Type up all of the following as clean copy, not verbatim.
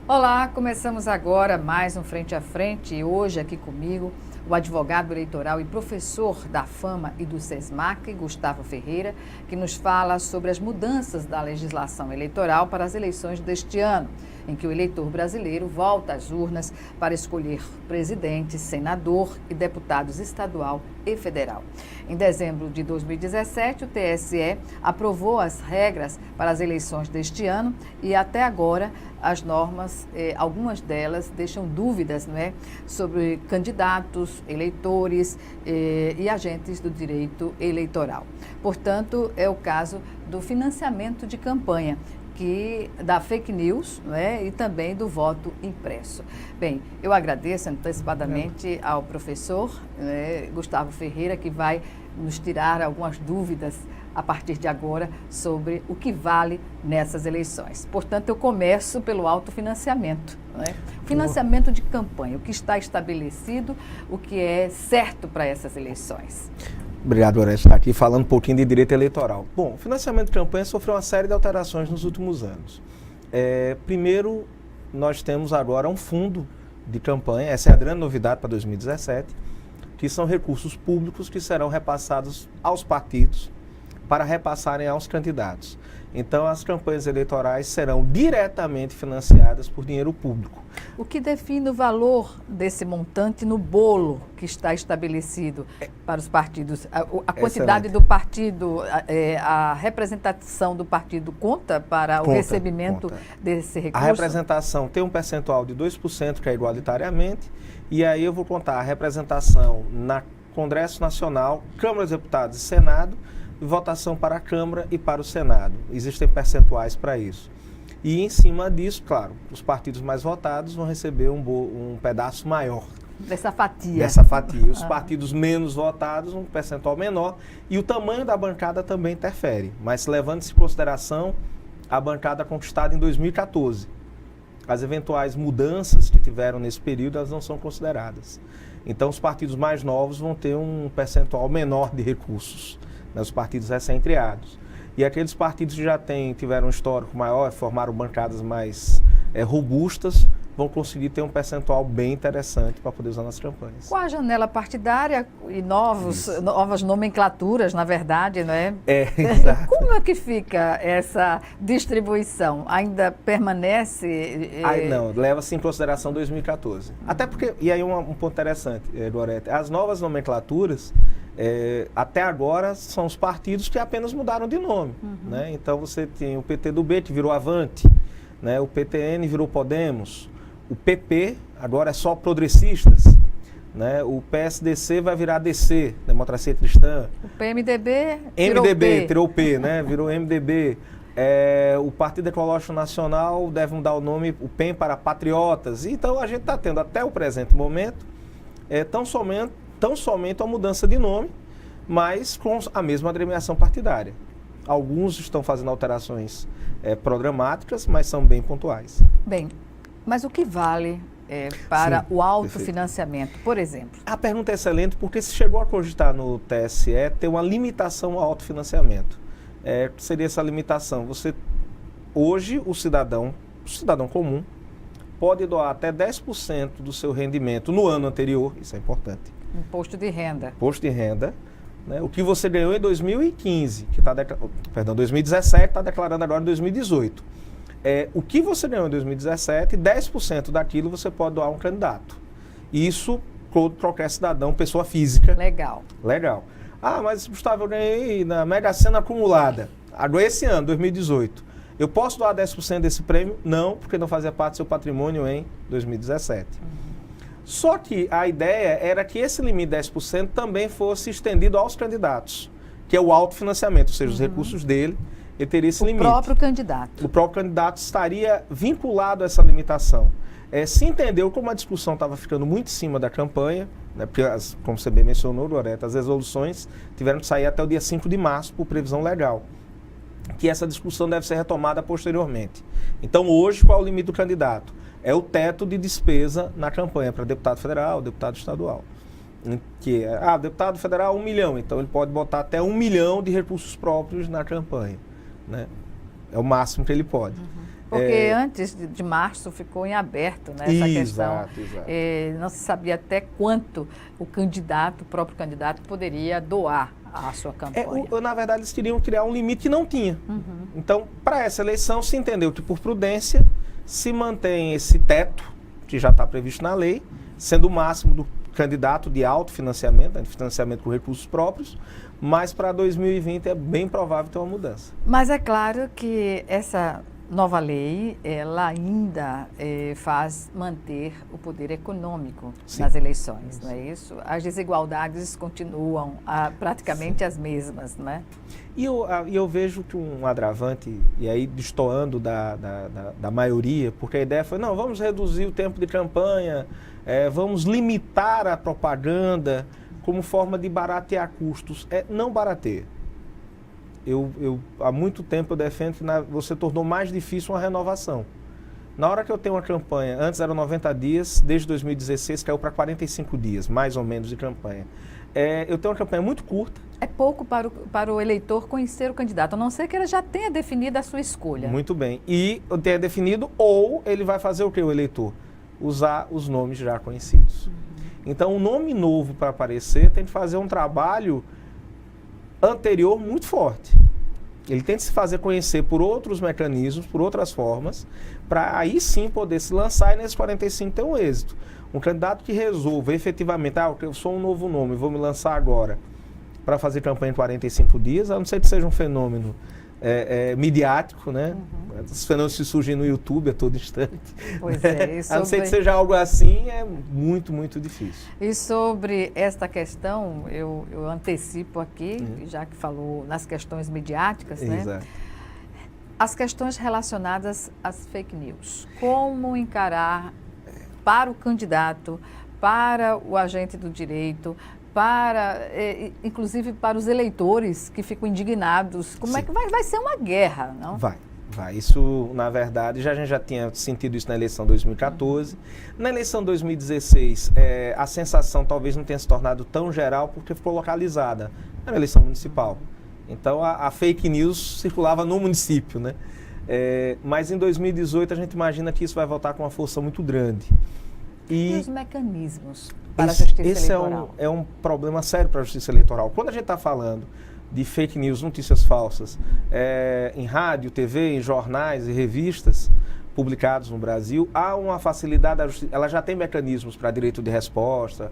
Olá, começamos agora mais um Frente a Frente e hoje aqui comigo o advogado eleitoral e professor da Fama e do SESMAC, Gustavo Ferreira, que nos fala sobre as mudanças da legislação eleitoral para as eleições deste ano, em que o eleitor brasileiro volta às urnas para escolher presidente, senador e deputados estadual e federal. Em dezembro de 2017, o TSE aprovou as regras para as eleições deste ano e até agora as normas, algumas delas deixam dúvidas, não é, sobre candidatos, eleitores e agentes do direito eleitoral. Portanto, é o caso do financiamento de campanha, da fake news, né, e também do voto impresso. Bem, eu agradeço antecipadamente ao professor Gustavo Ferreira, que vai nos tirar algumas dúvidas a partir de agora sobre o que vale nessas eleições. Portanto, eu começo pelo autofinanciamento. Financiamento de campanha, o que está estabelecido, o que é certo para essas eleições. Obrigado, Oreste, por estar aqui falando um pouquinho de direito eleitoral. Bom, o financiamento de campanha sofreu uma série de alterações nos últimos anos. Primeiro, nós temos agora um fundo de campanha, essa é a grande novidade para 2017, que são recursos públicos que serão repassados aos partidos para repassarem aos candidatos. Então, as campanhas eleitorais serão diretamente financiadas por dinheiro público. O que define o valor desse montante no bolo que está estabelecido para os partidos? A quantidade do partido, a representação do partido conta para o recebimento desse recurso? A representação tem um percentual de 2%, que é igualitariamente, e aí eu vou contar a representação na Congresso Nacional, Câmara dos Deputados e Senado, e votação para a Câmara e para o Senado. Existem percentuais para isso. E em cima disso, claro, os partidos mais votados vão receber um pedaço maior. Dessa fatia. Dessa fatia. Os partidos menos votados, um percentual menor. E o tamanho da bancada também interfere. Mas levando-se em consideração a bancada conquistada em 2014. As eventuais mudanças que tiveram nesse período, elas não são consideradas. Então, os partidos mais novos vão ter um percentual menor de recursos. Os partidos recém-criados. E aqueles partidos que já tiveram um histórico maior, formaram bancadas mais robustas, vão conseguir ter um percentual bem interessante para poder usar nas campanhas. Com a janela partidária e novas nomenclaturas, na verdade, não é? Exato. Como é que fica essa distribuição? Ainda permanece? Não, leva-se em consideração 2014. Até porque, e aí um ponto interessante, Gorete, as novas nomenclaturas, até agora são os partidos que apenas mudaram de nome. Né? Então você tem o PTdoB, que virou Avante, né? O PTN virou Podemos, o PP agora é só Progressistas, né? O PSDC vai virar DC, Democracia Cristã. O PMDB tirou o P, né? Virou MDB. O Partido Ecológico Nacional deve mudar o nome, o PEN, para Patriotas. Então a gente está tendo até o presente momento tão somente a mudança de nome, mas com a mesma agremiação partidária. Alguns estão fazendo alterações programáticas, mas são bem pontuais. Bem, mas o que vale para o autofinanciamento, por exemplo? A pergunta é excelente, porque se chegou a cogitar no TSE ter uma limitação ao autofinanciamento. Seria essa limitação? Hoje, o cidadão comum pode doar até 10% do seu rendimento no ano anterior, isso é importante. Imposto de renda. Imposto de renda, né? O que você ganhou em 2015, 2017, está declarando agora em 2018. O que você ganhou em 2017, 10% daquilo você pode doar a um candidato. Isso, qualquer cidadão, pessoa física. Legal. Mas, Gustavo, eu ganhei na Mega Sena acumulada. Agora esse ano, 2018. Eu posso doar 10% desse prêmio? Não, porque não fazia parte do seu patrimônio em 2017. Só que a ideia era que esse limite de 10% também fosse estendido aos candidatos, que é o autofinanciamento, ou seja, os recursos dele, ele teria esse limite. O próprio candidato. O próprio candidato estaria vinculado a essa limitação. Se entendeu como a discussão estava ficando muito em cima da campanha, né, porque, como você bem mencionou, Loreta, as resoluções tiveram que sair até o dia 5 de março por previsão legal, que essa discussão deve ser retomada posteriormente. Então, hoje, qual é o limite do candidato? É o teto de despesa na campanha para deputado federal, deputado estadual. Que deputado federal 1 milhão, então ele pode botar até 1 milhão de recursos próprios na campanha. Né? É o máximo que ele pode. Porque antes de março ficou em aberto, né, essa questão. Exato. Não se sabia até quanto o próprio candidato, poderia doar à sua campanha. Na verdade, eles queriam criar um limite que não tinha. Uhum. Então, para essa eleição, se entendeu que, por prudência, se mantém esse teto, que já está previsto na lei, sendo o máximo do candidato de autofinanciamento, né, de financiamento com recursos próprios, mas para 2020 é bem provável ter uma mudança. Mas é claro que essa nova lei, ela ainda faz manter o poder econômico nas eleições, não é isso? As desigualdades continuam praticamente as mesmas, não é? E eu vejo que um agravante, e aí destoando da maioria, porque a ideia foi, não, vamos reduzir o tempo de campanha, vamos limitar a propaganda como forma de baratear custos. Não barateia. Há muito tempo eu defendo que você tornou mais difícil uma renovação. Na hora que eu tenho uma campanha, antes eram 90 dias, desde 2016 caiu para 45 dias, mais ou menos, de campanha. Eu tenho uma campanha muito curta. É pouco para o eleitor conhecer o candidato, a não ser que ele já tenha definido a sua escolha. Muito bem. E tenha definido, ou ele vai fazer o que, o eleitor? Usar os nomes já conhecidos. Uhum. Então, um nome novo para aparecer tem que fazer um trabalho anterior muito forte. Ele tem que se fazer conhecer por outros mecanismos, por outras formas, para aí sim poder se lançar e nesses 45 ter um êxito. Um candidato que resolva efetivamente, eu sou um novo nome, vou me lançar agora para fazer campanha em 45 dias, a não ser que seja um fenômeno midiático, né? Uhum. Os fenômenos que surgem no YouTube a todo instante. Pois A não ser que seja algo assim, é muito, muito difícil. E sobre esta questão, eu antecipo aqui, já que falou nas questões midiáticas, né? Exato. As questões relacionadas às fake news. Como encarar para o candidato, para o agente do direito, inclusive para os eleitores que ficam indignados. Como é que vai ser uma guerra, não? Vai. Isso, na verdade, a gente já tinha sentido isso na eleição 2014. Na eleição 2016, a sensação talvez não tenha se tornado tão geral porque ficou localizada na eleição municipal. Então, a fake news circulava no município, né? Mas em 2018 a gente imagina que isso vai voltar com uma força muito grande. E os mecanismos para a justiça eleitoral? Esse é um problema sério para a justiça eleitoral. Quando a gente está falando de fake news, notícias falsas, em rádio, TV, em jornais e revistas publicados no Brasil, há uma facilidade da justiça. Ela já tem mecanismos para direito de resposta,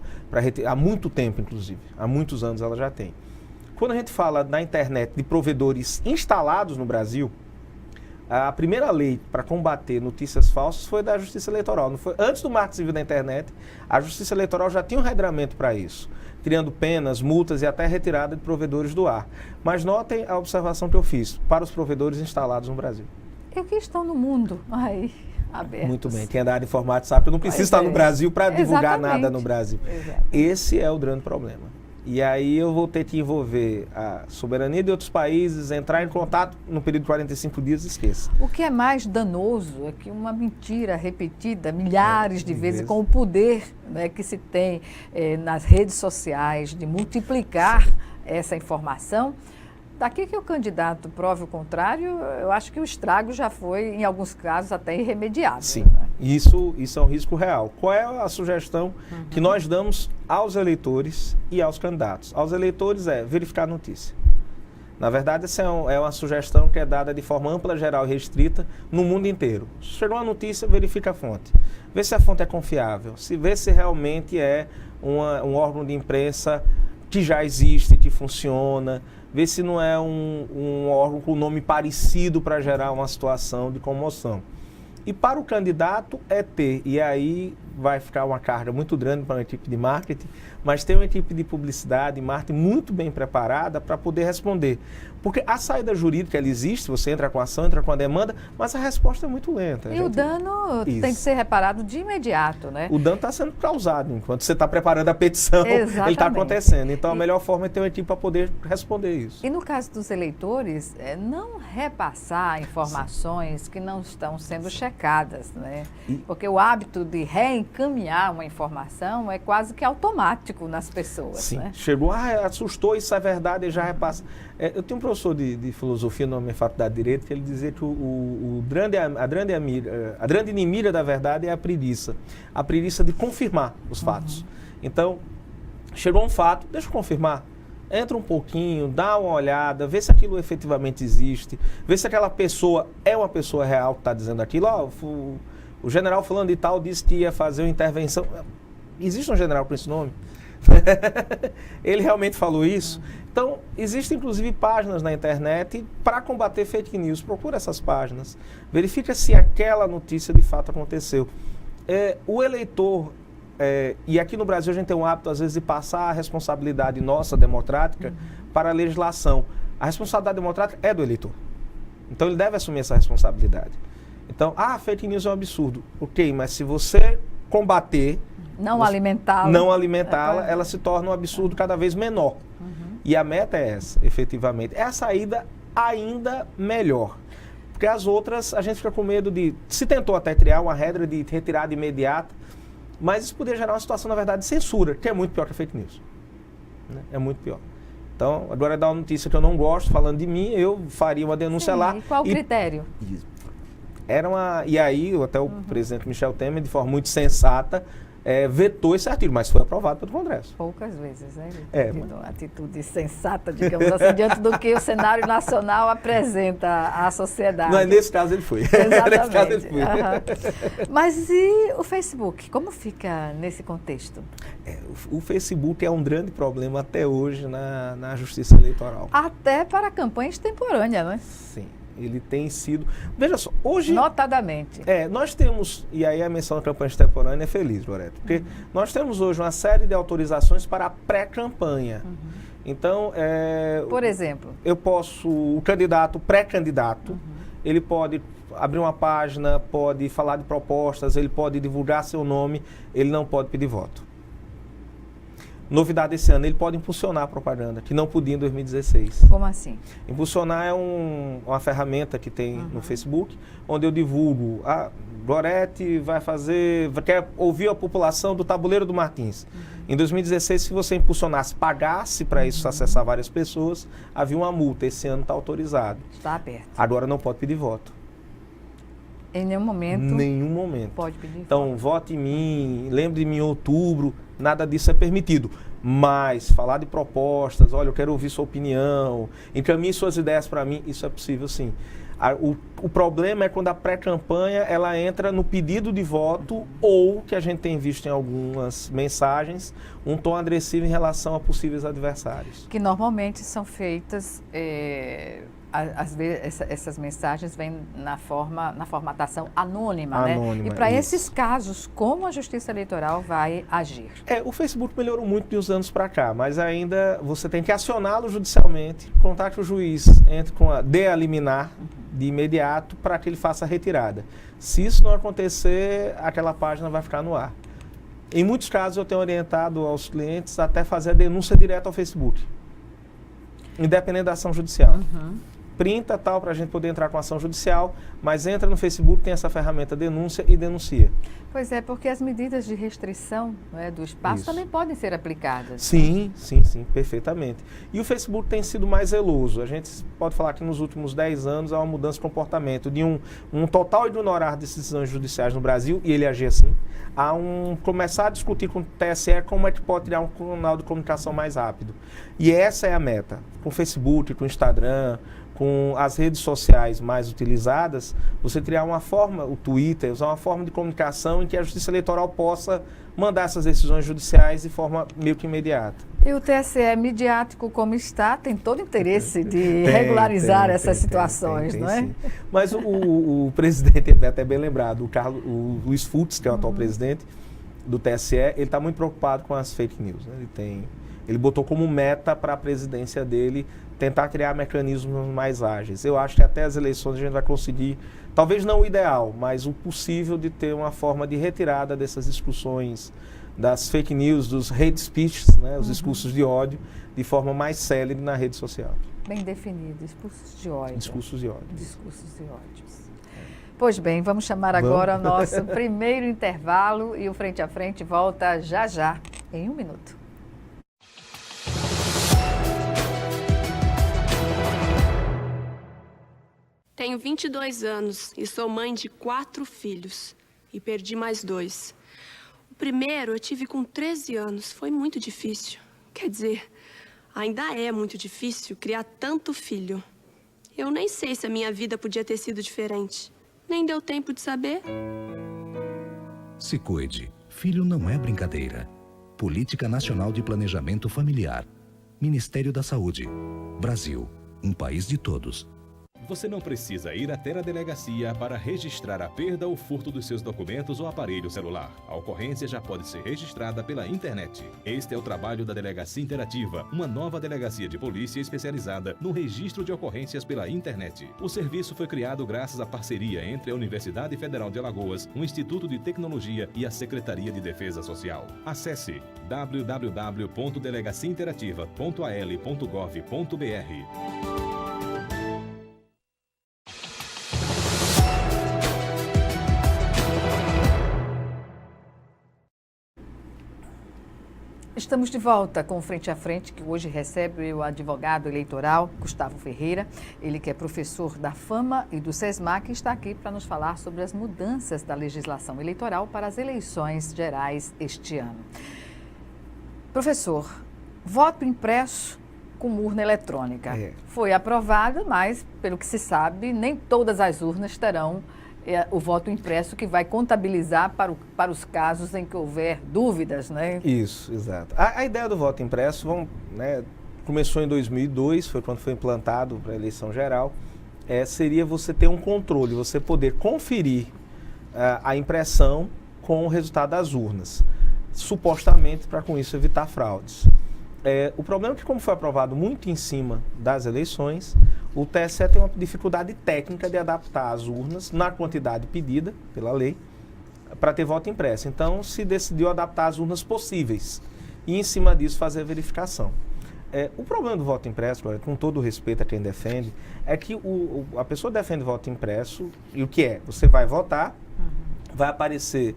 há muito tempo, inclusive. Há muitos anos ela já tem. Quando a gente fala na internet de provedores instalados no Brasil, a primeira lei para combater notícias falsas foi da Justiça Eleitoral. Não foi? Antes do Marco Civil da Internet, a Justiça Eleitoral já tinha um regramento para isso, criando penas, multas e até retirada de provedores do ar. Mas notem a observação que eu fiz para os provedores instalados no Brasil. E que estão no mundo aí abertos. Muito bem, quem é da área de informática eu não preciso estar no Brasil para divulgar nada no Brasil. Exatamente. Esse é o grande problema. E aí eu vou ter que envolver a soberania de outros países, entrar em contato no período de 45 dias e esqueça. O que é mais danoso é que uma mentira repetida milhares de vezes, com o poder, né, que se tem nas redes sociais de multiplicar essa informação, daqui que o candidato prove o contrário, eu acho que o estrago já foi, em alguns casos, até irremediável. Sim, né? isso é um risco real. Qual é a sugestão que nós damos aos eleitores e aos candidatos? Aos eleitores verificar a notícia. Na verdade, essa é uma sugestão que é dada de forma ampla, geral e restrita no mundo inteiro. Chegou uma notícia, verifica a fonte. Vê se a fonte é confiável, vê se realmente é um órgão de imprensa que já existe, que funciona, vê se não é um órgão com nome parecido para gerar uma situação de comoção. E para o candidato e aí vai ficar uma carga muito grande para uma equipe de marketing, mas tem uma equipe de publicidade e marketing muito bem preparada para poder responder. Porque a saída jurídica, ela existe, você entra com a ação, entra com a demanda, mas a resposta é muito lenta. E o dano tem que ser reparado de imediato, né? O dano está sendo causado, enquanto você está preparando a petição, Exatamente. Ele está acontecendo. Então, a melhor forma é ter uma equipe para poder responder isso. E no caso dos eleitores, não repassar informações que não estão sendo checadas. equivocadas, né? Porque o hábito de reencaminhar uma informação é quase que automático nas pessoas. Sim, né? Chegou, assustou, isso é verdade, e já repassa. Eu tenho um professor de filosofia na minha faculdade de Direito que ele dizia que a grande inimiga da verdade é a preguiça de confirmar os fatos. Então, chegou um fato, deixa eu confirmar. Entra um pouquinho, dá uma olhada, vê se aquilo efetivamente existe, vê se aquela pessoa é uma pessoa real que está dizendo aquilo. O general fulano de tal disse que ia fazer uma intervenção. Existe um general com esse nome? Ele realmente falou isso? Então, existem inclusive páginas na internet para combater fake news. Procura essas páginas. Verifica se aquela notícia de fato aconteceu. O eleitor... e aqui no Brasil a gente tem um hábito, às vezes, de passar a responsabilidade nossa, democrática, para a legislação. A responsabilidade democrática é do eleitor. Então, ele deve assumir essa responsabilidade. Então, fake news é um absurdo. Ok, mas se você combater... Não alimentá-la, ela se torna um absurdo cada vez menor. E a meta é essa, efetivamente. É a saída ainda melhor. Porque as outras, a gente fica com medo de... Se tentou até criar uma regra de retirada imediata, mas isso poderia gerar uma situação, na verdade, de censura, que é muito pior que a fake news. Né? É muito pior. Então, agora dá uma notícia que eu não gosto, falando de mim, eu faria uma denúncia lá. E qual o critério? E aí, até o presidente Michel Temer, de forma muito sensata, vetou esse artigo, mas foi aprovado pelo Congresso. Poucas vezes, né? Uma atitude sensata, digamos assim, diante do que o cenário nacional apresenta à sociedade. Mas nesse caso ele foi. Exatamente. Nesse caso ele foi. Mas e o Facebook? Como fica nesse contexto? O Facebook é um grande problema até hoje na Justiça Eleitoral. Até para a campanha extemporânea, não é? Sim. Ele tem sido... Veja só, hoje... Notadamente. Nós temos, e aí a menção da campanha extemporânea é feliz, Loreto, porque nós temos hoje uma série de autorizações para a pré-campanha. Então, por exemplo? O candidato, pré-candidato, ele pode abrir uma página, pode falar de propostas, ele pode divulgar seu nome, ele não pode pedir voto. Novidade esse ano, ele pode impulsionar a propaganda, que não podia em 2016. Como assim? Impulsionar é uma ferramenta que tem no Facebook, onde eu divulgo, Gorete quer ouvir a população do Tabuleiro do Martins. Em 2016, se você impulsionasse, pagasse para isso acessar várias pessoas, havia uma multa. Esse ano está autorizado. Está aberto. Agora não pode pedir voto. Em nenhum momento? Nenhum momento. Pode pedir voto. Então, vote em mim, lembre de mim em outubro, nada disso é permitido. Mas falar de propostas, olha, eu quero ouvir sua opinião, encaminhe suas ideias para mim, isso é possível sim. O problema é quando a pré-campanha ela entra no pedido de voto ou, que a gente tem visto em algumas mensagens, um tom agressivo em relação a possíveis adversários. Que normalmente são feitas... Às vezes essas mensagens vêm na formatação anônima, né? E para esses casos, como a Justiça Eleitoral vai agir? O Facebook melhorou muito de uns anos para cá, mas ainda você tem que acioná-lo judicialmente, contar que o juiz entre com a liminar de imediato para que ele faça a retirada. Se isso não acontecer, aquela página vai ficar no ar. Em muitos casos eu tenho orientado aos clientes até fazer a denúncia direta ao Facebook, independente da ação judicial. Printa tal para a gente poder entrar com ação judicial, mas entra no Facebook, tem essa ferramenta denúncia e denuncia. Pois é, porque as medidas de restrição do espaço também podem ser aplicadas. Sim, perfeitamente. E o Facebook tem sido mais zeloso. A gente pode falar que nos últimos 10 anos há uma mudança de comportamento, de um total ignorar decisões judiciais no Brasil, e ele agir assim, a começar a discutir com o TSE como é que pode criar um canal de comunicação mais rápido. E essa é a meta. Com o Facebook, com o Instagram, com as redes sociais mais utilizadas, você criar uma forma, o Twitter, usar uma forma de comunicação em que a Justiça Eleitoral possa mandar essas decisões judiciais de forma meio que imediata. E o TSE, midiático como está, tem todo o interesse de regularizar essas situações, não é? Sim. Mas o presidente, é até bem lembrado, o Luiz Fux, que é o atual presidente do TSE, ele está muito preocupado com as fake news. Né? Ele botou como meta para a presidência dele tentar criar mecanismos mais ágeis. Eu acho que até as eleições a gente vai conseguir, talvez não o ideal, mas o possível de ter uma forma de retirada dessas discussões, das fake news, dos hate speeches, né, os discursos de ódio, de forma mais célere na rede social. Bem definido, discursos de ódio. Discursos de ódio. Discursos de ódio. Pois bem, vamos chamar agora o nosso primeiro intervalo e o Frente a Frente volta já já, em 1 minuto. Tenho 22 anos e sou mãe de 4 filhos e perdi mais 2. O primeiro eu tive com 13 anos, foi muito difícil. Quer dizer, ainda é muito difícil criar tanto filho. Eu nem sei se a minha vida podia ter sido diferente. Nem deu tempo de saber. Se cuide. Filho não é brincadeira. Política Nacional de Planejamento Familiar. Ministério da Saúde. Brasil. Um país de todos. Você não precisa ir até a delegacia para registrar a perda ou furto dos seus documentos ou aparelho celular. A ocorrência já pode ser registrada pela internet. Este é o trabalho da Delegacia Interativa, uma nova delegacia de polícia especializada no registro de ocorrências pela internet. O serviço foi criado graças à parceria entre a Universidade Federal de Alagoas, o Instituto de Tecnologia e a Secretaria de Defesa Social. Acesse www.delegaciainterativa.al.gov.br. Estamos de volta com o Frente a Frente, que hoje recebe o advogado eleitoral Gustavo Ferreira, ele que é professor da FAMA e do SESMAC, está aqui para nos falar sobre as mudanças da legislação eleitoral para as eleições gerais este ano. Professor, voto impresso com urna eletrônica. Foi aprovado, mas, pelo que se sabe, nem todas as urnas terão o voto impresso, que vai contabilizar para os casos em que houver dúvidas, né? Isso, exato. A ideia do voto impresso começou em 2002, foi quando foi implantado para a eleição geral, seria você ter um controle, você poder conferir a impressão com o resultado das urnas, supostamente para com isso evitar fraudes. O problema é que, como foi aprovado muito em cima das eleições, o TSE tem uma dificuldade técnica de adaptar as urnas na quantidade pedida pela lei para ter voto impresso. Então, se decidiu adaptar as urnas possíveis e, em cima disso, fazer a verificação. O problema do voto impresso, com todo o respeito a quem defende, é que a pessoa defende voto impresso e o que é? Você vai votar, vai aparecer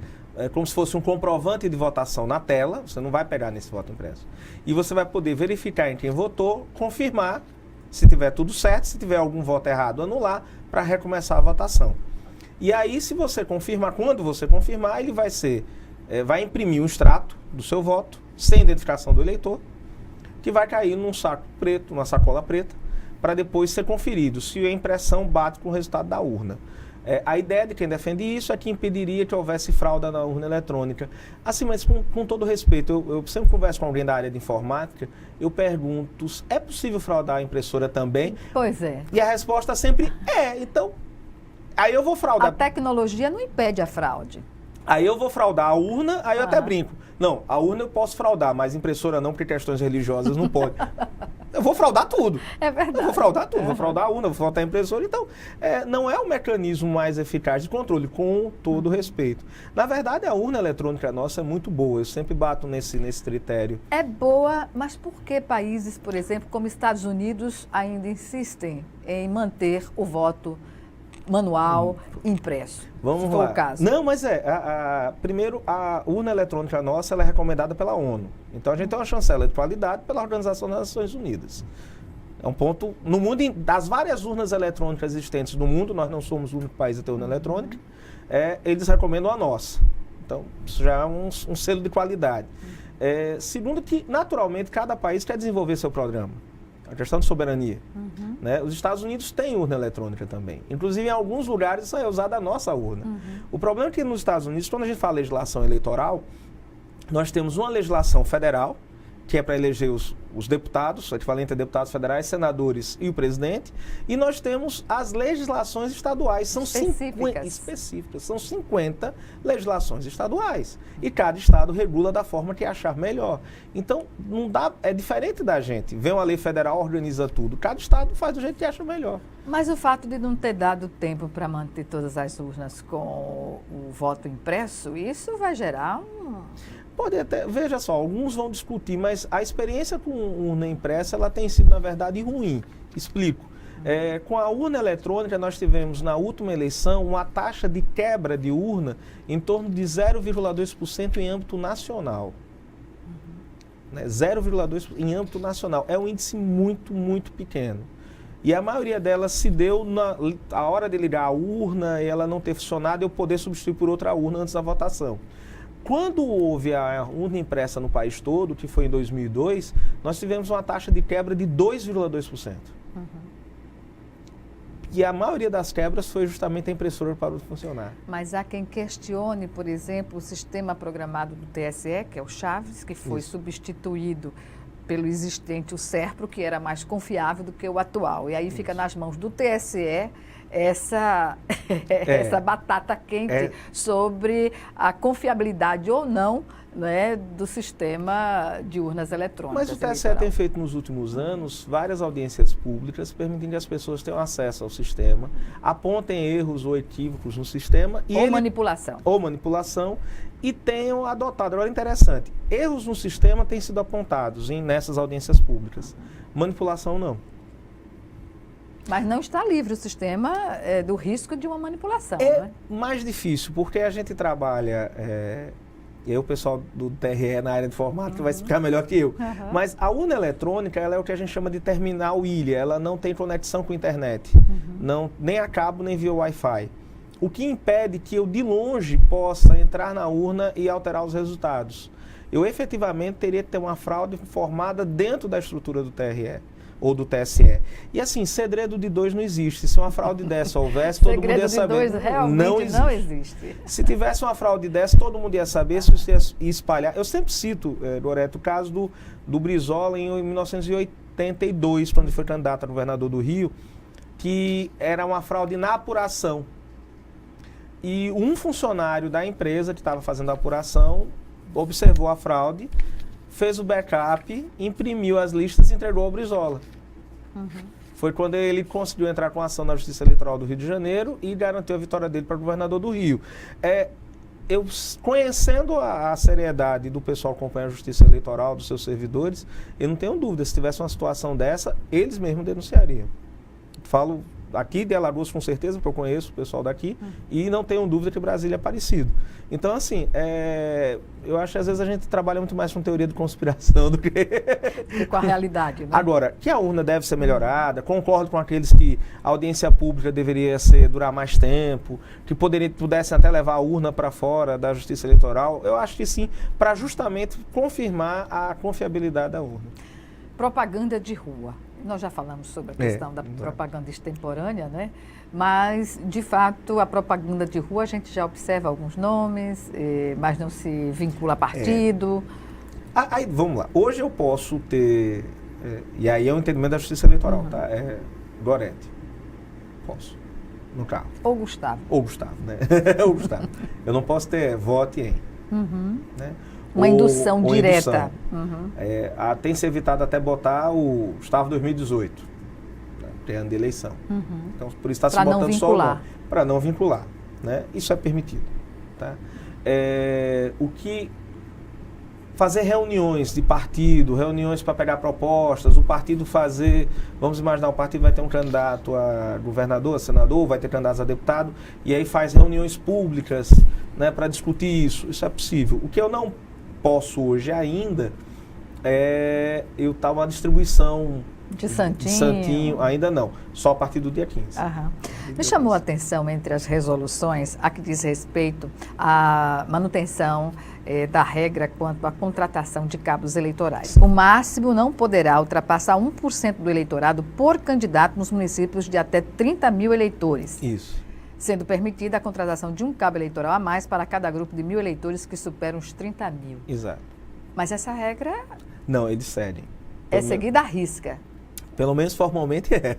como se fosse um comprovante de votação na tela, você não vai pegar nesse voto impresso. E você vai poder verificar em quem votou, confirmar se tiver tudo certo, se tiver algum voto errado, anular, para recomeçar a votação. E aí, se você confirmar, quando você confirmar, ele vai imprimir um extrato do seu voto, sem identificação do eleitor, que vai cair num saco preto, numa sacola preta, para depois ser conferido se a impressão bate com o resultado da urna. A ideia de quem defende isso é que impediria que houvesse fraude na urna eletrônica. Assim, mas com todo respeito, eu sempre converso com alguém da área de informática, eu pergunto, é possível fraudar a impressora também? Pois é. E a resposta sempre é. Então, aí eu vou fraudar. A tecnologia não impede a fraude. Aí eu vou fraudar a urna, aí eu até brinco. Não, a urna eu posso fraudar, mas impressora não, porque questões religiosas não pode. Eu vou fraudar tudo. É verdade. Eu vou fraudar tudo, vou fraudar a urna, vou fraudar a impressora. Então, não é o mecanismo mais eficaz de controle, com todo o respeito. Na verdade, a urna eletrônica nossa é muito boa, eu sempre bato nesse critério. É boa, mas por que países, por exemplo, como Estados Unidos, ainda insistem em manter o voto manual impresso? Vamos se lá. For o caso. Não, mas primeiro, a urna eletrônica nossa ela é recomendada pela ONU. Então, a gente tem uma chancela de qualidade pela Organização das Nações Unidas. É um ponto, no mundo, das várias urnas eletrônicas existentes no mundo, nós não somos o único país a ter urna eletrônica, eles recomendam a nossa. Então, isso já é um selo de qualidade. Segundo que, naturalmente, cada país quer desenvolver seu programa. A questão de soberania. Né? Os Estados Unidos têm urna eletrônica também. Inclusive, em alguns lugares é usada a nossa urna. O problema é que nos Estados Unidos, quando a gente fala legislação eleitoral, nós temos uma legislação federal, que é para eleger os deputados, o equivalente a deputados federais, senadores e o presidente, e nós temos as legislações estaduais, são específicas, são 50 legislações estaduais, e cada estado regula da forma que achar melhor. Então, não dá, é diferente da gente, vem uma lei federal, organiza tudo, cada estado faz do jeito que acha melhor. Mas o fato de não ter dado tempo para manter todas as urnas com o voto impresso, isso vai gerar Pode até, veja só, alguns vão discutir, mas a experiência com urna impressa, ela tem sido, na verdade, ruim. Explico. Com a urna eletrônica, nós tivemos na última eleição uma taxa de quebra de urna em torno de 0,2% em âmbito nacional. 0,2% em âmbito nacional. É um índice muito, muito pequeno. E a maioria delas se deu na a hora de ligar a urna e ela não ter funcionado, eu poder substituir por outra urna antes da votação. Quando houve a urna impressa no país todo, que foi em 2002, nós tivemos uma taxa de quebra de 2,2%. E a maioria das quebras foi justamente a impressora parou de funcionar. Mas há quem questione, por exemplo, o sistema programado do TSE, que é o Chaves, que foi substituído pelo existente, o SERPRO, que era mais confiável do que o atual. E aí fica nas mãos do TSE essa batata quente sobre a confiabilidade ou não, né, do sistema de urnas eletrônicas. Mas o TSE tem feito nos últimos anos várias audiências públicas permitindo que as pessoas tenham acesso ao sistema, apontem erros ou equívocos no sistema. Ou manipulação. E tenham adotado. Agora, interessante, erros no sistema têm sido apontados nessas audiências públicas. Manipulação, não. Mas não está livre o sistema do risco de uma manipulação. É mais difícil, porque a gente trabalha... E aí o pessoal do TRE na área de informática vai explicar melhor que eu. Mas a urna eletrônica, ela é o que a gente chama de terminal ilha. Ela não tem conexão com a internet. Nem a cabo, nem via Wi-Fi. O que impede que eu, de longe, possa entrar na urna e alterar os resultados. Eu, efetivamente, teria que ter uma fraude formada dentro da estrutura do TRE ou do TSE. E, assim, segredo de dois não existe. Se uma fraude dessa houvesse, todo mundo ia saber. Segredo de dois realmente não existe. Se tivesse uma fraude dessa, todo mundo ia saber, se isso ia espalhar. Eu sempre cito, Goreto, o caso do Brizola em 1982, quando ele foi candidato a governador do Rio, que era uma fraude na apuração. E um funcionário da empresa que estava fazendo a apuração observou a fraude, fez o backup, imprimiu as listas e entregou ao Brizola. Foi quando ele conseguiu entrar com a ação na Justiça Eleitoral do Rio de Janeiro e garantiu a vitória dele para governador do Rio. Eu, conhecendo a seriedade do pessoal que acompanha a Justiça Eleitoral, dos seus servidores, eu não tenho dúvida, se tivesse uma situação dessa, eles mesmos denunciariam. Falo aqui de Alagoas com certeza, porque eu conheço o pessoal daqui, e não tenho dúvida que Brasília é parecido. Então, assim, eu acho que às vezes a gente trabalha muito mais com teoria de conspiração do que com a realidade, né? Agora, que a urna deve ser melhorada, concordo com aqueles que a audiência pública deveria durar mais tempo, que pudessem até levar a urna para fora da Justiça Eleitoral. Eu acho que sim, para justamente confirmar a confiabilidade da urna. Propaganda de rua. Nós já falamos sobre a questão da propaganda extemporânea, né? Mas, de fato, a propaganda de rua, a gente já observa alguns nomes, mas não se vincula a partido. Aí, vamos lá. Hoje eu posso ter, e aí é o entendimento da Justiça Eleitoral, tá? Gorete. Posso. No carro. Ou Gustavo. Ou Gustavo, né? Ou Gustavo. Eu não posso ter vote em, né? Uma indução direta. Tem se evitado até botar o Gustavo 2018, né, ano de eleição. Então, por isso está se botando só o nome. Para não vincular. Né? Isso é permitido. Tá? Fazer reuniões de partido, reuniões para pegar propostas, o partido vamos imaginar, o partido vai ter um candidato a governador, a senador, vai ter candidatos a deputado, e aí faz reuniões públicas, né, para discutir isso. Isso é possível. O que eu não posso hoje ainda eu estar uma distribuição de Santinho. Santinho, ainda não, só a partir do dia 15. Me chamou a atenção entre as resoluções a que diz respeito à manutenção da regra quanto à contratação de cabos eleitorais. O máximo não poderá ultrapassar 1% do eleitorado por candidato nos municípios de até 30 mil eleitores. Isso. Sendo permitida a contratação de um cabo eleitoral a mais para cada grupo de 1.000 eleitores que superam os 30 mil. Exato. Mas essa regra... Não, eles cedem. É seguida à risca. Pelo menos formalmente é.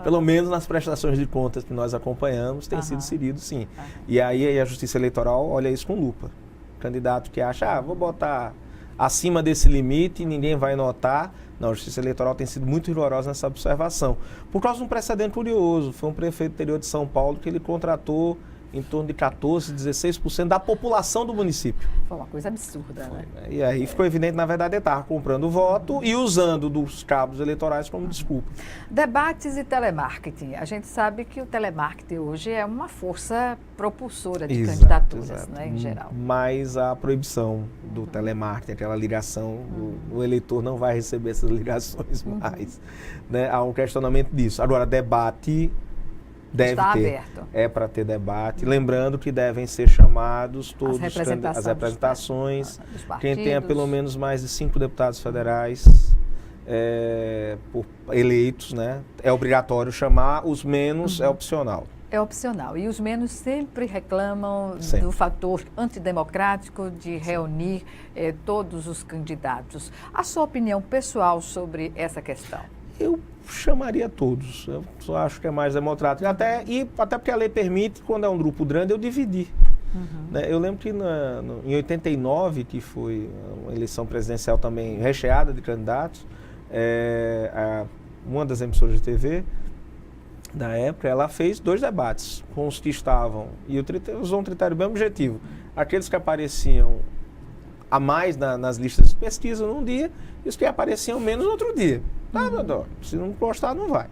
Pelo menos nas prestações de contas que nós acompanhamos, tem sido seguido, sim. E aí a Justiça Eleitoral olha isso com lupa. Candidato que acha, vou botar acima desse limite e ninguém vai notar. Não, a Justiça Eleitoral tem sido muito rigorosa nessa observação. Por causa de um precedente curioso. Foi um prefeito do interior de São Paulo que ele contratou em torno de 14%, 16% da população do município. Foi uma coisa absurda, né? E aí ficou evidente, na verdade, ele estava comprando voto e usando dos cabos eleitorais como desculpa. Debates e telemarketing. A gente sabe que o telemarketing hoje é uma força propulsora de candidaturas, né, em geral. Mas a proibição do telemarketing, aquela ligação, o eleitor não vai receber essas ligações mais. Né? Há um questionamento disso. Agora, debate deve Está ter. aberto. É para ter debate. Lembrando que devem ser chamados todos as representações. Quem tenha pelo menos mais de 5 deputados federais eleitos, né? É obrigatório chamar, os menos é opcional. É opcional. E os menos sempre reclamam do fator antidemocrático de reunir todos os candidatos. A sua opinião pessoal sobre essa questão? Eu chamaria todos. Eu só acho que é mais democrático. Até porque a lei permite, quando é um grupo grande, eu dividir. Né? Eu lembro que em 89, que foi uma eleição presidencial também recheada de candidatos, uma das emissoras de TV da época, ela fez 2 debates com os que estavam, e usou um critério bem objetivo. Aqueles que apareciam a mais nas listas de pesquisa num dia, e os que apareciam menos no outro dia. Se não gostar, não vai.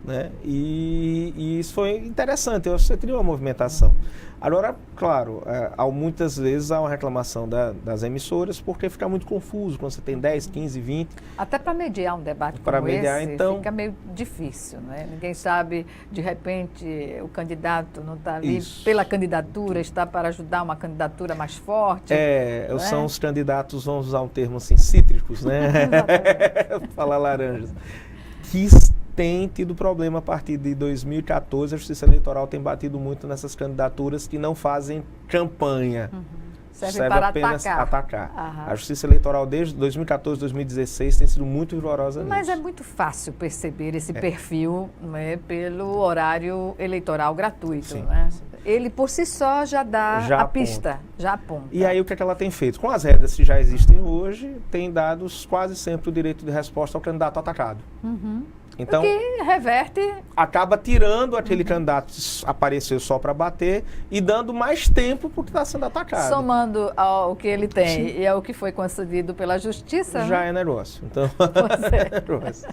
Né? E isso foi interessante, eu acho que você cria uma movimentação. Agora, claro, muitas vezes há uma reclamação das emissoras, porque fica muito confuso quando você tem 10, 15, 20. Até para mediar um debate como esse, então, fica meio difícil, né? Ninguém sabe, de repente, o candidato não está ali pela candidatura, está para ajudar uma candidatura mais forte. São os candidatos, vamos usar um termo assim, cítricos, né? Falar laranjas. Que tem tido problema a partir de 2014, a Justiça Eleitoral tem batido muito nessas candidaturas que não fazem campanha. Serve para apenas atacar. A Justiça Eleitoral desde 2014, 2016 tem sido muito rigorosa nisso. Mas é muito fácil perceber esse perfil, né, pelo horário eleitoral gratuito. Né? Ele por si só já dá a pista, já aponta. E aí o que ela tem feito? Com as regras que já existem hoje, tem dado quase sempre o direito de resposta ao candidato atacado. Então, o que reverte... Acaba tirando aquele candidato que apareceu só para bater e dando mais tempo porque está sendo atacado. Somando ao que ele tem e ao que foi concedido pela Justiça... Já é negócio. Então, é negócio.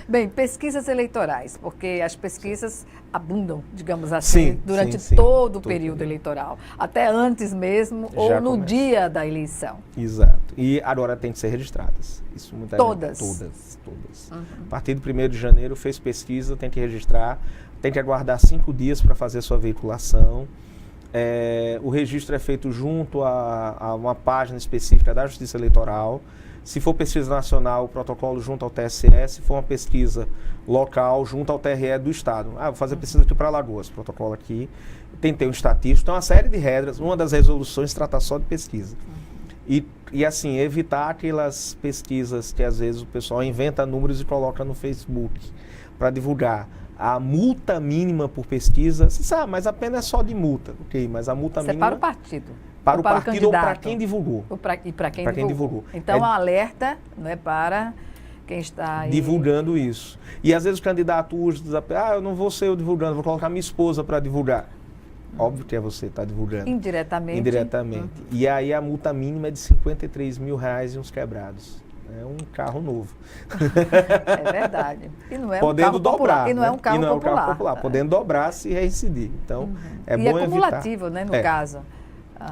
Bem, pesquisas eleitorais, porque as pesquisas abundam, digamos assim, durante todo o período eleitoral. Até antes mesmo ou no dia da eleição. Exato. E agora tem que ser registradas. Isso todas? Todas. A partir do 1º de janeiro fez pesquisa, tem que registrar, tem que aguardar 5 dias para fazer sua veiculação. O registro é feito junto a uma página específica da Justiça Eleitoral. Se for pesquisa nacional, o protocolo junto ao TSE. Se for uma pesquisa local, junto ao TRE do Estado. Vou fazer pesquisa aqui para Alagoas, protocolo aqui. Tem que ter um estatístico. Então, uma série de regras. Uma das resoluções trata só de pesquisa. E assim, evitar aquelas pesquisas que às vezes o pessoal inventa números e coloca no Facebook para divulgar. A multa mínima por pesquisa, você sabe, mas a pena é só de multa. Ok, mas a multa mínima... é para o partido. Para o partido ou para quem divulgou. E para quem divulgou. Então, o alerta não é para quem está aí... divulgando isso. E às vezes o candidato usa, eu não vou ser eu divulgando, vou colocar minha esposa para divulgar. Óbvio que é você que está divulgando. Indiretamente. E aí a multa mínima é de R$53 mil e uns quebrados. É um carro novo. É verdade. E não é podendo um carro dobrar, popular. E não é um carro popular. Podendo dobrar se reincidir. Então, é bom evitar. E é cumulativo, né, no caso.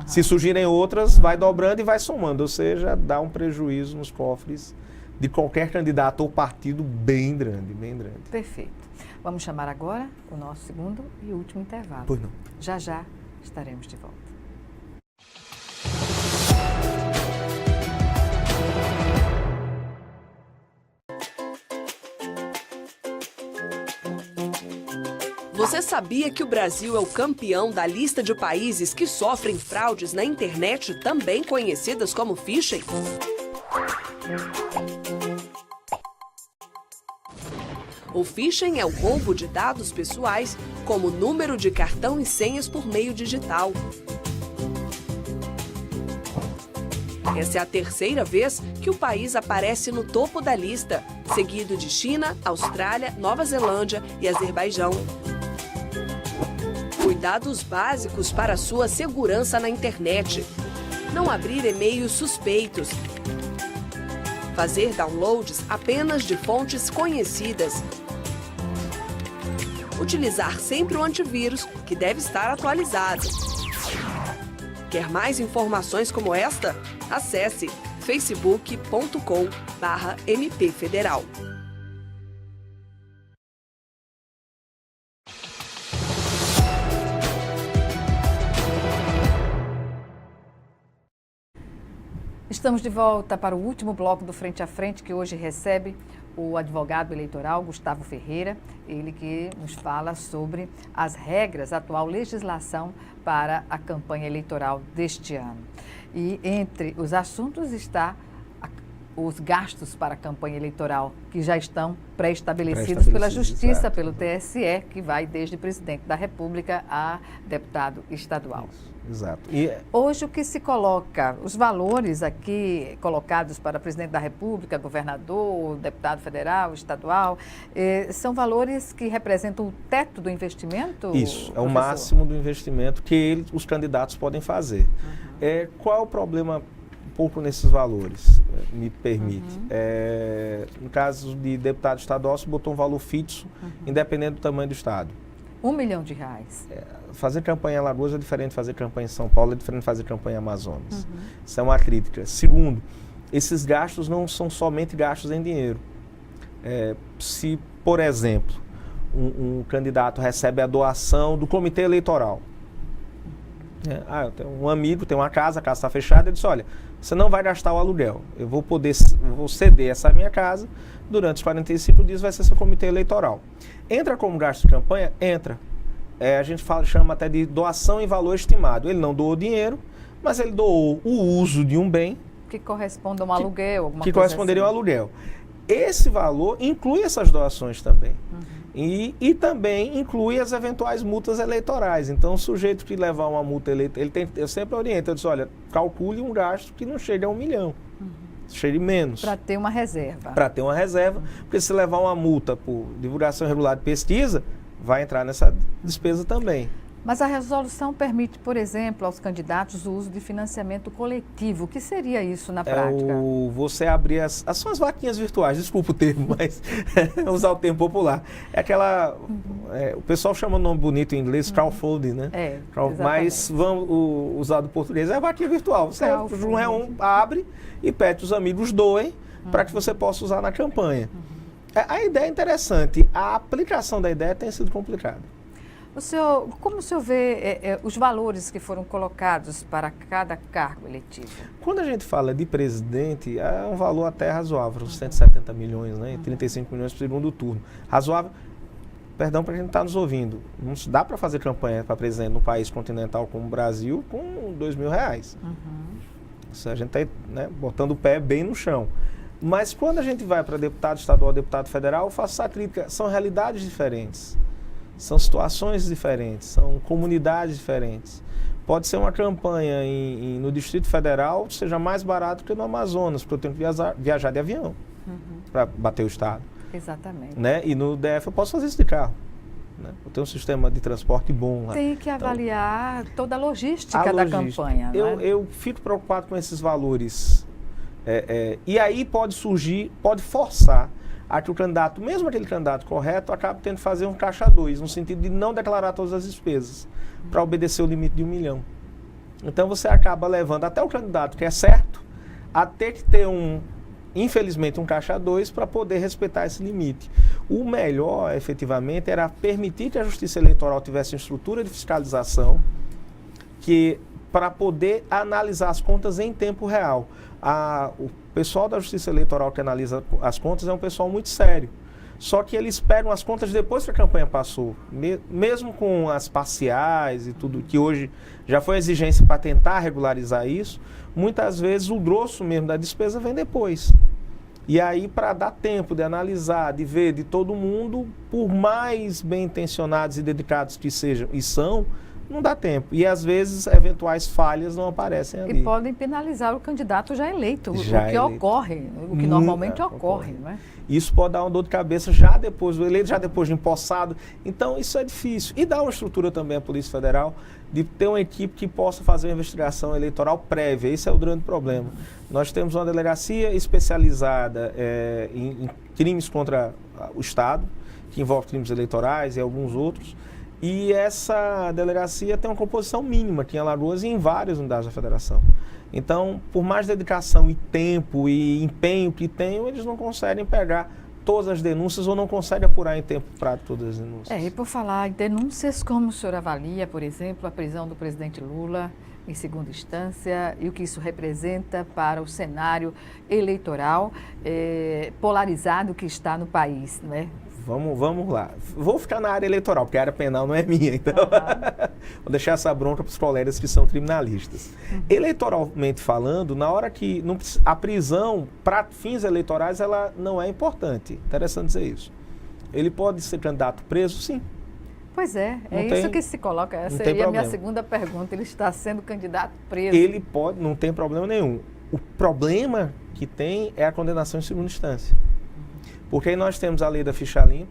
Se surgirem outras, vai dobrando e vai somando. Ou seja, dá um prejuízo nos cofres de qualquer candidato ou partido bem grande, bem grande. Perfeito. Vamos chamar agora o nosso segundo e último intervalo. Pois não. Já estaremos de volta. Você sabia que o Brasil é o campeão da lista de países que sofrem fraudes na internet, também conhecidas como phishing? O phishing é o roubo de dados pessoais, como número de cartão e senhas por meio digital. Essa é a terceira vez que o país aparece no topo da lista, seguido de China, Austrália, Nova Zelândia e Azerbaijão. dados básicos para sua segurança na internet. Não abrir e-mails suspeitos. Fazer downloads apenas de fontes conhecidas. Utilizar sempre o antivírus, que deve estar atualizado. Quer mais informações como esta? Acesse facebook.com/mpfederal. Estamos de volta para o último bloco do Frente a Frente, que hoje recebe o advogado eleitoral Gustavo Ferreira, ele que nos fala sobre as regras, a atual legislação para a campanha eleitoral deste ano. E entre os assuntos está os gastos para a campanha eleitoral, que já estão pré-estabelecidos pela Justiça, exato, pelo TSE, que vai desde presidente da República a deputado estadual. Isso, exato. E hoje o que se coloca, os valores aqui colocados para presidente da República, governador, deputado federal, estadual, são valores que representam o teto do investimento? Isso, professor? É o máximo do investimento que os candidatos podem fazer. Qual é o problema um pouco nesses valores, me permite? No caso de deputado estadual, se botou um valor fixo, independente do tamanho do estado. R$1 milhão. Fazer campanha em Alagoas é diferente de fazer campanha em São Paulo, é diferente de fazer campanha em Amazonas. Isso é uma crítica. Segundo, esses gastos não são somente gastos em dinheiro. Se, por exemplo, um candidato recebe a doação do comitê eleitoral. Eu tenho um amigo, tem uma casa, a casa está fechada, ele disse, olha, você não vai gastar o aluguel, eu vou ceder essa minha casa, durante os 45 dias vai ser seu comitê eleitoral. Entra como gasto de campanha? Entra. A gente chama até de doação em valor estimado. Ele não doou dinheiro, mas ele doou o uso de um bem. Que corresponde a um aluguel, alguma coisa que corresponderia assim. ao aluguel. Esse valor inclui essas doações também. E também inclui as eventuais multas eleitorais. Então, o sujeito que levar uma multa eleitoral, eu sempre oriento, eu disse, olha, calcule um gasto que não chegue a R$1 milhão. Chegue menos. Para ter uma reserva. Para ter uma reserva, porque se levar uma multa por divulgação irregular de pesquisa, vai entrar nessa despesa também. Mas a resolução permite, por exemplo, aos candidatos o uso de financiamento coletivo. O que seria isso na prática? Você abrir são as vaquinhas virtuais, desculpa o termo, mas usar o termo popular. É aquela, o pessoal chama o nome bonito em inglês, crowdfunding, né? Mas vamos usar do português, é a vaquinha virtual. Você abre e pede os amigos doem para que você possa usar na campanha. A ideia é interessante, a aplicação da ideia tem sido complicada. Como o senhor vê os valores que foram colocados para cada cargo eletivo? Quando a gente fala de presidente, é um valor até razoável, 170 milhões, né? 35 milhões para o segundo turno. Razoável, perdão para quem está nos ouvindo, não dá para fazer campanha para presidente num país continental como o Brasil com R$2.000. Isso a gente está botando o pé bem no chão. Mas quando a gente vai para deputado estadual, deputado federal, eu faço essa crítica, são realidades diferentes. São situações diferentes, são comunidades diferentes. Pode ser uma campanha no Distrito Federal seja mais barato que no Amazonas, porque eu tenho que viajar de avião para bater o estado. Exatamente. E no DF eu posso fazer isso de carro. Eu tenho um sistema de transporte bom lá. Tem que avaliar toda a logística da campanha. Eu fico preocupado com esses valores. E aí pode forçar a que o candidato, mesmo aquele candidato correto, acabe tendo que fazer um caixa 2, no sentido de não declarar todas as despesas, para obedecer o limite de R$1 milhão. Então você acaba levando até o candidato que é certo a ter que ter infelizmente, um caixa 2 para poder respeitar esse limite. O melhor, efetivamente, era permitir que a Justiça Eleitoral tivesse uma estrutura de fiscalização para poder analisar as contas em tempo real. O pessoal da Justiça Eleitoral que analisa as contas é um pessoal muito sério. Só que eles pegam as contas depois que a campanha passou. Mesmo com as parciais e tudo, que hoje já foi exigência para tentar regularizar isso, muitas vezes o grosso mesmo da despesa vem depois. E aí, para dar tempo de analisar, de ver de todo mundo, por mais bem intencionados e dedicados que sejam, e são, não dá tempo. E às vezes eventuais falhas não aparecem ali. E podem penalizar o candidato já eleito, Já o que eleito. ocorre, o que normalmente ocorre, não é? Isso pode dar uma dor de cabeça já depois do eleito, já depois de empossado. Então, isso é difícil. E dá uma estrutura também à Polícia Federal de ter uma equipe que possa fazer uma investigação eleitoral prévia. Esse é o grande problema. Nós temos uma delegacia especializada em crimes contra o Estado, que envolve crimes eleitorais e alguns outros. E essa delegacia tem uma composição mínima aqui em Alagoas e em várias unidades da federação. Então, por mais dedicação e tempo e empenho que tenham, eles não conseguem pegar todas as denúncias ou não conseguem apurar em tempo prático todas as denúncias. E por falar em denúncias, como o senhor avalia, por exemplo, a prisão do presidente Lula em segunda instância e o que isso representa para o cenário eleitoral polarizado que está no país, não é? Vamos lá. Vou ficar na área eleitoral, porque a área penal não é minha, então vou deixar essa bronca para os colegas que são criminalistas. Eleitoralmente falando, na hora que a prisão para fins eleitorais ela não é importante. Interessante dizer isso. Ele pode ser candidato preso? Sim. Pois é, isso que se coloca. Essa seria a minha segunda pergunta. Ele está sendo candidato preso. Ele pode, não tem problema nenhum. O problema que tem é a condenação em segunda instância. Porque aí nós temos a lei da ficha limpa,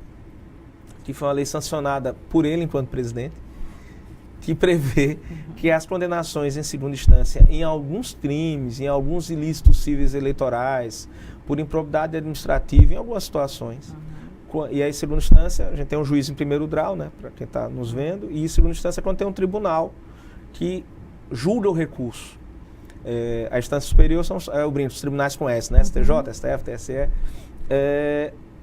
que foi uma lei sancionada por ele enquanto presidente, que prevê que as condenações em segunda instância em alguns crimes, em alguns ilícitos cíveis eleitorais, por improbidade administrativa, em algumas situações. E aí, em segunda instância, a gente tem um juiz em primeiro grau, né, para quem está nos vendo, e em segunda instância, quando tem um tribunal que julga o recurso. A instância superior são os tribunais com S, né, STJ, STF, TSE.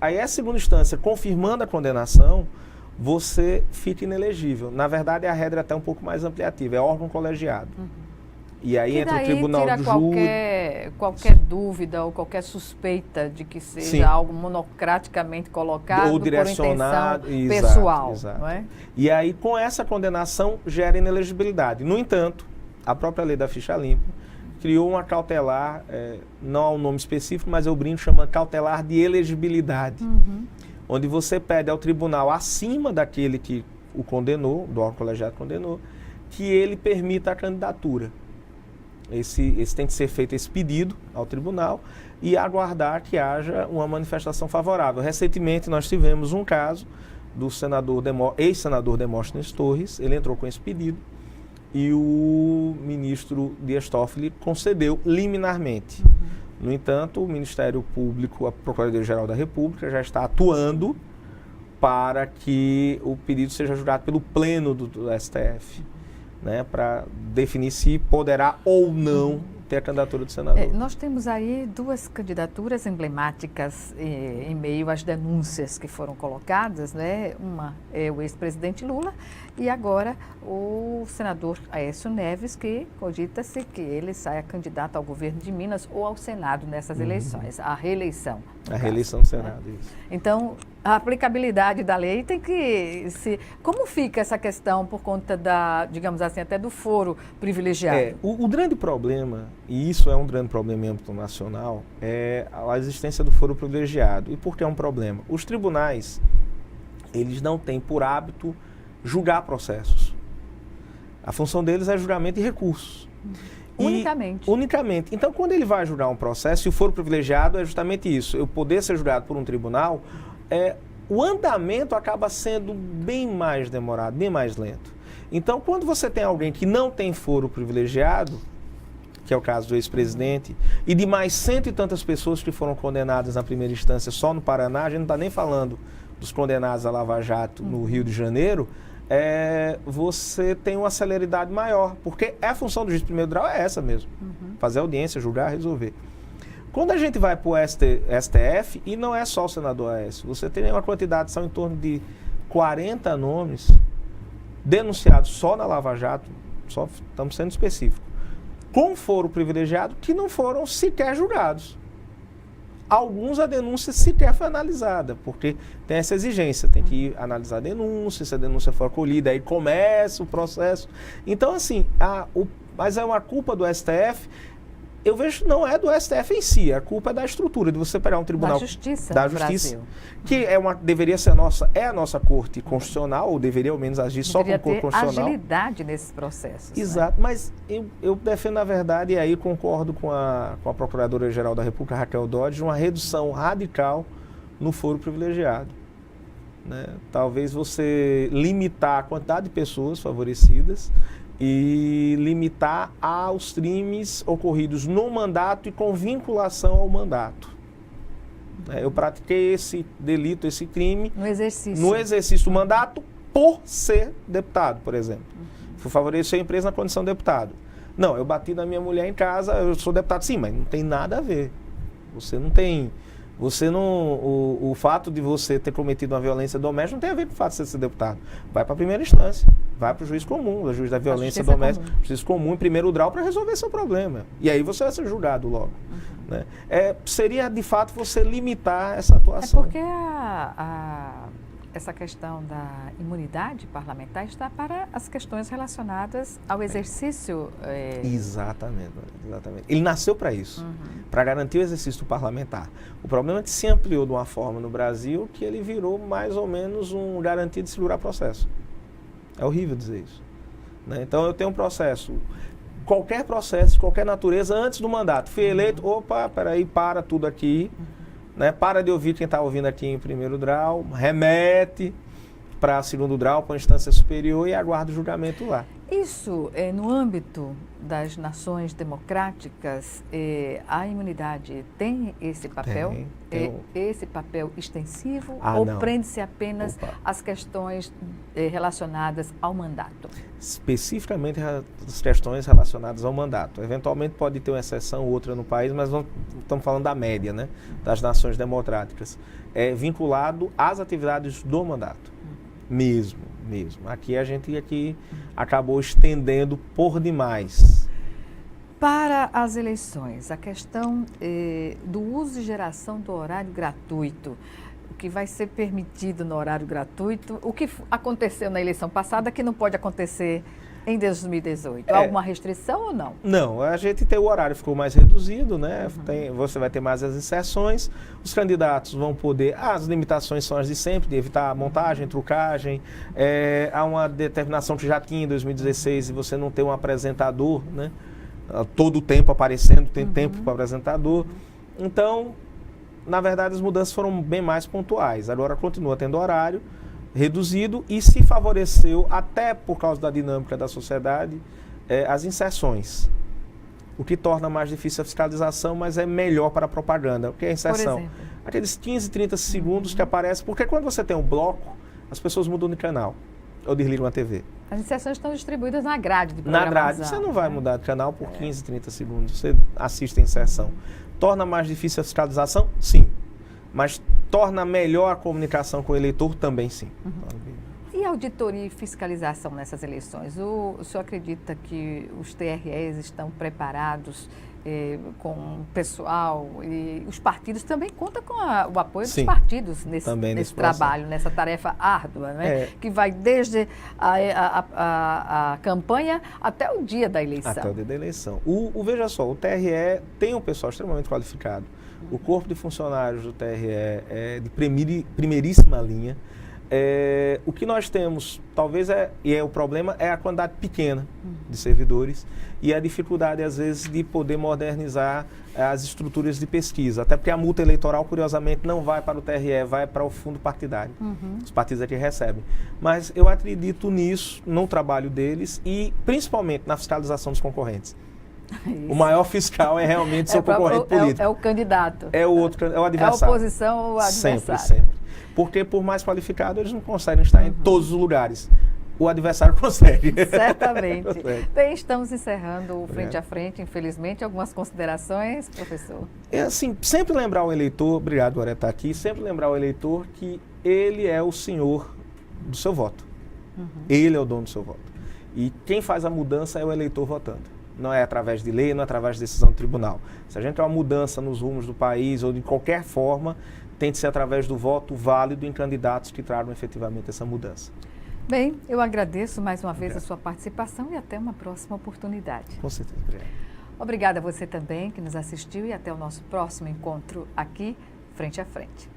Aí a segunda instância, confirmando a condenação, você fica inelegível. Na verdade, a regra é até um pouco mais ampliativa, é órgão colegiado. E aí entra o tribunal do júri. Qualquer dúvida ou qualquer suspeita de que seja algo monocraticamente colocado ou direcionado, por intenção pessoal. Exato. Não é? E aí, com essa condenação, gera inelegibilidade. No entanto, a própria lei da ficha limpa criou uma cautelar, não há um nome específico, mas eu brinco, chama cautelar de elegibilidade, onde você pede ao tribunal acima daquele que o condenou, do órgão colegiado condenou, que ele permita a candidatura. Esse tem que ser feito esse pedido ao tribunal e aguardar que haja uma manifestação favorável. Recentemente nós tivemos um caso do ex-senador Demóstenes Torres, ele entrou com esse pedido, e o ministro Dias Toffoli concedeu liminarmente. No entanto, o Ministério Público, a Procuradoria-Geral da República, já está atuando para que o pedido seja julgado pelo Pleno do STF, né, para definir se poderá ou não ter a candidatura do senador. Nós temos aí duas candidaturas emblemáticas em meio às denúncias que foram colocadas, né? Uma é o ex-presidente Lula e agora o senador Aécio Neves, que cogita-se que ele saia candidato ao governo de Minas ou ao Senado nessas eleições, a reeleição. A reeleição do Senado, isso. Então, a aplicabilidade da lei tem que se... Como fica essa questão por conta da, digamos assim, até do foro privilegiado? O grande problema, e isso é um grande problema em âmbito nacional, é a existência do foro privilegiado. E por que é um problema? Os tribunais, eles não têm por hábito julgar processos. A função deles é julgamento e recursos. Unicamente. Unicamente. Então, quando ele vai julgar um processo, e o foro privilegiado é justamente isso, eu poder ser julgado por um tribunal, o andamento acaba sendo bem mais demorado, bem mais lento. Então, quando você tem alguém que não tem foro privilegiado, que é o caso do ex-presidente, e de mais 100 e tantas pessoas que foram condenadas na primeira instância só no Paraná, a gente não está nem falando dos condenados a Lava Jato no Rio de Janeiro, você tem uma celeridade maior, porque a função do juiz de primeiro grau é essa mesmo, fazer audiência, julgar, resolver. Quando a gente vai para o STF, e não é só o senador Aécio, você tem uma quantidade, são em torno de 40 nomes denunciados só na Lava Jato, só estamos sendo específicos, com foro privilegiado que não foram sequer julgados. Alguns a denúncia sequer foi analisada, porque tem essa exigência, tem que analisar a denúncia, se a denúncia for acolhida, aí começa o processo. Então, assim, mas é uma culpa do STF Eu vejo que não é do STF em si, a culpa é da estrutura, de você pegar um tribunal... Da Justiça da no Justiça, Brasil. que deveria ser a nossa corte constitucional, ou deveria ao menos agir só como corte constitucional. Agilidade nesses processos. Exato, né? Mas eu defendo, na verdade, e aí concordo com a Procuradora-Geral da República, Raquel Dodge, uma redução radical no foro privilegiado. Né? Talvez você limitar a quantidade de pessoas favorecidas e limitar aos crimes ocorridos no mandato e com vinculação ao mandato. Eu pratiquei esse delito, esse crime... No exercício do mandato por ser deputado, por exemplo. Fui favorecer a empresa na condição de deputado. Não, eu bati na minha mulher em casa, eu sou deputado. Sim, mas não tem nada a ver. O fato de você ter cometido uma violência doméstica não tem a ver com o fato de você ser deputado. Vai para a primeira instância, vai para o juiz comum, o juiz da violência doméstica, juiz comum em primeiro grau para resolver seu problema. E aí você vai ser julgado logo. Né? Seria, de fato, você limitar essa atuação. É porque essa questão da imunidade parlamentar está para as questões relacionadas ao exercício... Exatamente. Ele nasceu para isso, para garantir o exercício parlamentar. O problema é que se ampliou de uma forma no Brasil que ele virou mais ou menos um garantia de segurar processo. É horrível dizer isso. Né? Então eu tenho um processo, qualquer processo, de qualquer natureza, antes do mandato. Fui eleito, opa, peraí, para tudo aqui. Né? Para de ouvir quem está ouvindo aqui em primeiro grau, remete para segundo grau, para a instância superior e aguarda o julgamento lá. Isso, no âmbito das nações democráticas, a imunidade tem esse papel? Tem. Esse papel extensivo ou não. Prende-se apenas às questões relacionadas ao mandato? Especificamente as questões relacionadas ao mandato. Eventualmente pode ter uma exceção ou outra no país, mas estamos falando da média, né, das nações democráticas. É vinculado às atividades do mandato. Mesmo. Aqui a gente acabou estendendo por demais. Para as eleições, a questão do uso e geração do horário gratuito, o que vai ser permitido no horário gratuito, o que aconteceu na eleição passada que não pode acontecer em 2018? Alguma restrição ou não? Não, a gente tem o horário, ficou mais reduzido, né? Você vai ter mais as inserções, os candidatos vão poder, as limitações são as de sempre, de evitar montagem, trucagem, há uma determinação que já tinha em 2016 de você não ter um apresentador, né? Todo o tempo aparecendo, tem tempo para o apresentador. Então, na verdade, as mudanças foram bem mais pontuais. Agora continua tendo horário reduzido e se favoreceu, até por causa da dinâmica da sociedade, as inserções. O que torna mais difícil a fiscalização, mas é melhor para a propaganda. O que é a inserção? Por exemplo? Aqueles 15, 30 segundos que aparecem, porque quando você tem um bloco, as pessoas mudam de canal ou desligam a TV. As inserções estão distribuídas na grade de programação. Na grade, você não vai mudar de canal por 15, 30 segundos, você assiste a inserção. Torna mais difícil a fiscalização? Sim. Mas torna melhor a comunicação com o eleitor? Também sim. E auditoria e fiscalização nessas eleições? O senhor acredita que os TREs estão preparados com o pessoal e os partidos também contam com o apoio dos partidos nesse trabalho, nessa tarefa árdua, né? Que vai desde a campanha até o dia da eleição. Até o dia da eleição. Veja só, o TRE tem um pessoal extremamente qualificado. O corpo de funcionários do TRE é de primeiríssima linha. O que nós temos, talvez, o problema é a quantidade pequena de servidores e a dificuldade, às vezes, de poder modernizar as estruturas de pesquisa. Até porque a multa eleitoral, curiosamente, não vai para o TRE, vai para o fundo partidário. Os partidos aqui recebem. Mas eu acredito nisso, no trabalho deles e, principalmente, na fiscalização dos concorrentes. Isso. O maior fiscal é realmente seu concorrente político. É o candidato. É o adversário. É a oposição ou o adversário. Sempre. Porque, por mais qualificado, eles não conseguem estar em todos os lugares. O adversário consegue. Certamente. Consegue. Bem, estamos encerrando o Frente a Frente, infelizmente. Algumas considerações, professor? Sempre lembrar o eleitor, obrigado por estar aqui, sempre lembrar o eleitor que ele é o senhor do seu voto. Ele é o dono do seu voto. E quem faz a mudança é o eleitor votando. Não é através de lei, não é através de decisão do tribunal. Se a gente quer uma mudança nos rumos do país ou de qualquer forma, tem que ser através do voto válido em candidatos que tragam efetivamente essa mudança. Bem, eu agradeço mais uma vez a sua participação e até uma próxima oportunidade. Com certeza, obrigado. Obrigada a você também que nos assistiu e até o nosso próximo encontro aqui, Frente a Frente.